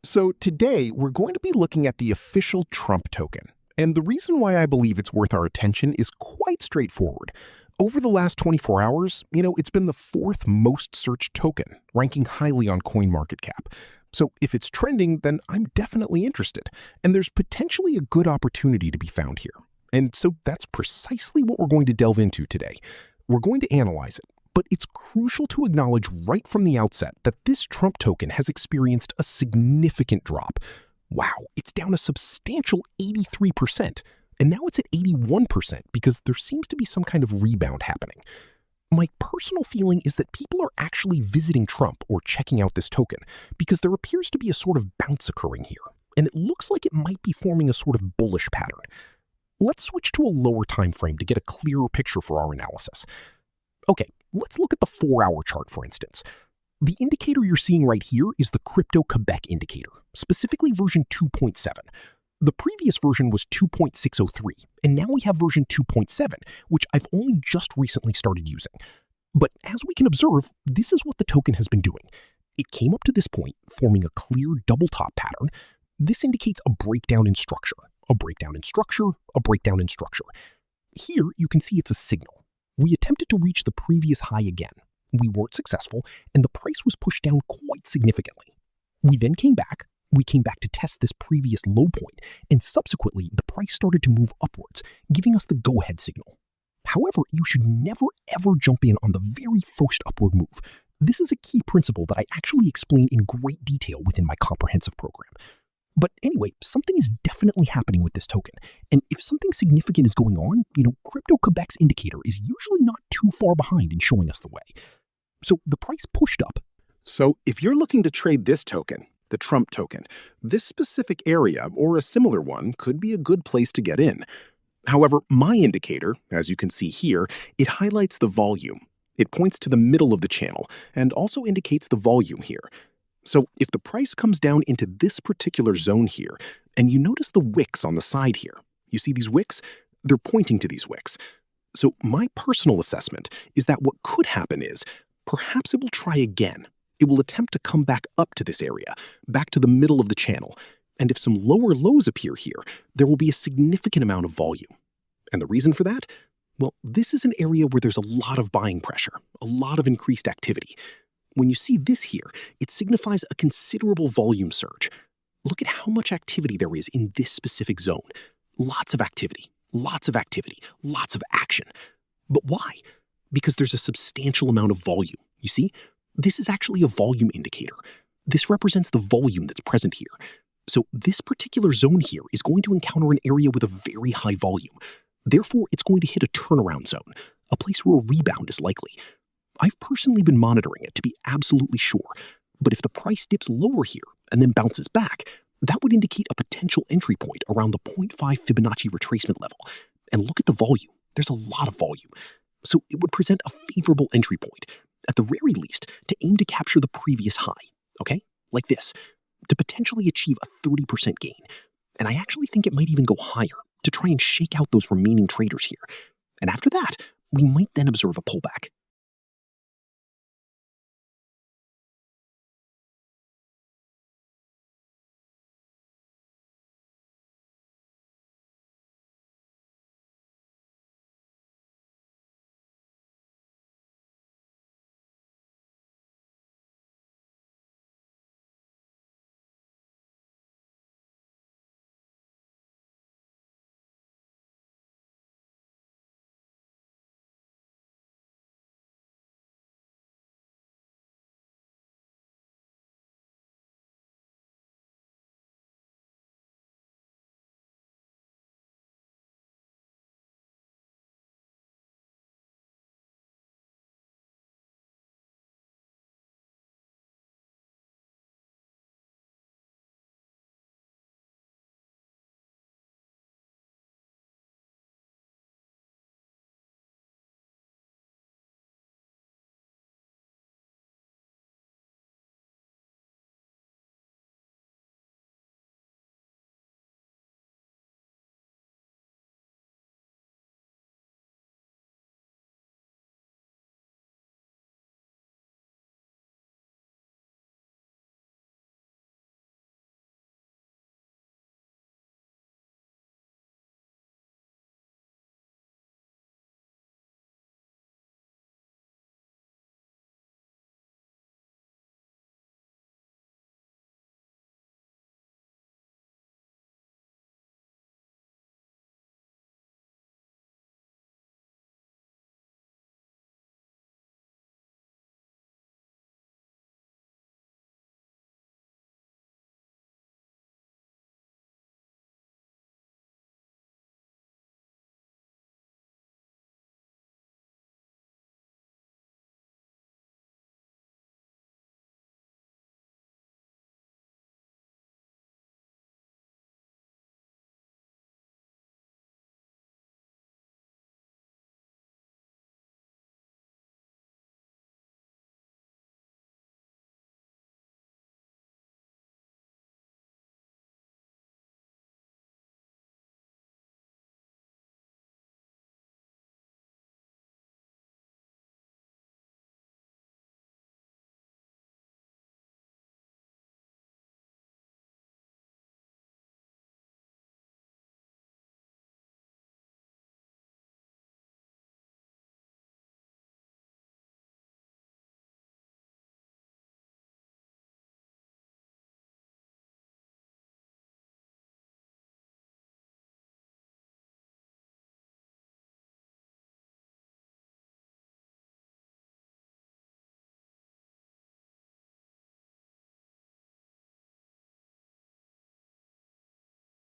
So today, we're going to be looking at the official Trump token. And the reason why I believe it's worth our attention is quite straightforward. Over the last 24 hours, it's been the fourth most searched token, ranking highly on CoinMarketCap. So if it's trending, then I'm definitely interested. And there's potentially a good opportunity to be found here. And so that's precisely what we're going to delve into today. We're going to analyze it. But it's crucial to acknowledge right from the outset that this Trump token has experienced a significant drop. Wow, it's down a substantial 83%, and now it's at 81% because there seems to be some kind of rebound happening. My personal feeling is that people are actually visiting Trump or checking out this token because there appears to be a sort of bounce occurring here, and it looks like it might be forming a sort of bullish pattern. Let's switch to a lower time frame to get a clearer picture for our analysis. Okay, let's look at the 4-hour chart, for instance. The indicator you're seeing right here is the Crypto-Quebec indicator, specifically version 2.7. The previous version was 2.603, and now we have version 2.7, which I've only just recently started using. But as we can observe, this is what the token has been doing. It came up to this point, forming a clear double top pattern. This indicates a breakdown in structure, a breakdown in structure, a breakdown in structure. Here, you can see it's a signal. We attempted to reach the previous high again. We weren't successful, and the price was pushed down quite significantly. We then came back. We came back to test this previous low point, and subsequently, the price started to move upwards, giving us the go-ahead signal. However, you should never ever jump in on the very first upward move. This is a key principle that I actually explain in great detail within my comprehensive program. But anyway, something is definitely happening with this token. And if something significant is going on, Crypto-Quebec's indicator is usually not too far behind in showing us the way. So the price pushed up. So if you're looking to trade this token, the Trump token, this specific area or a similar one could be a good place to get in. However, my indicator, as you can see here, it highlights the volume. It points to the middle of the channel and also indicates the volume here. So if the price comes down into this particular zone here, and you notice the wicks on the side here, you see these wicks? They're pointing to these wicks. So my personal assessment is that what could happen is, perhaps it will try again. It will attempt to come back up to this area, back to the middle of the channel. And if some lower lows appear here, there will be a significant amount of volume. And the reason for that? Well, this is an area where there's a lot of buying pressure, a lot of increased activity. When you see this here, it signifies a considerable volume surge. Look at how much activity there is in this specific zone. Lots of activity, lots of activity, lots of action. But why? Because there's a substantial amount of volume. You see, this is actually a volume indicator. This represents the volume that's present here. So this particular zone here is going to encounter an area with a very high volume. Therefore, it's going to hit a turnaround zone, a place where a rebound is likely. I've personally been monitoring it to be absolutely sure, but if the price dips lower here and then bounces back, that would indicate a potential entry point around the 0.5 Fibonacci retracement level. And look at the volume. There's a lot of volume. So it would present a favorable entry point, at the very least, to aim to capture the previous high, okay? Like this, to potentially achieve a 30% gain. And I actually think it might even go higher to try and shake out those remaining traders here. And after that, we might then observe a pullback.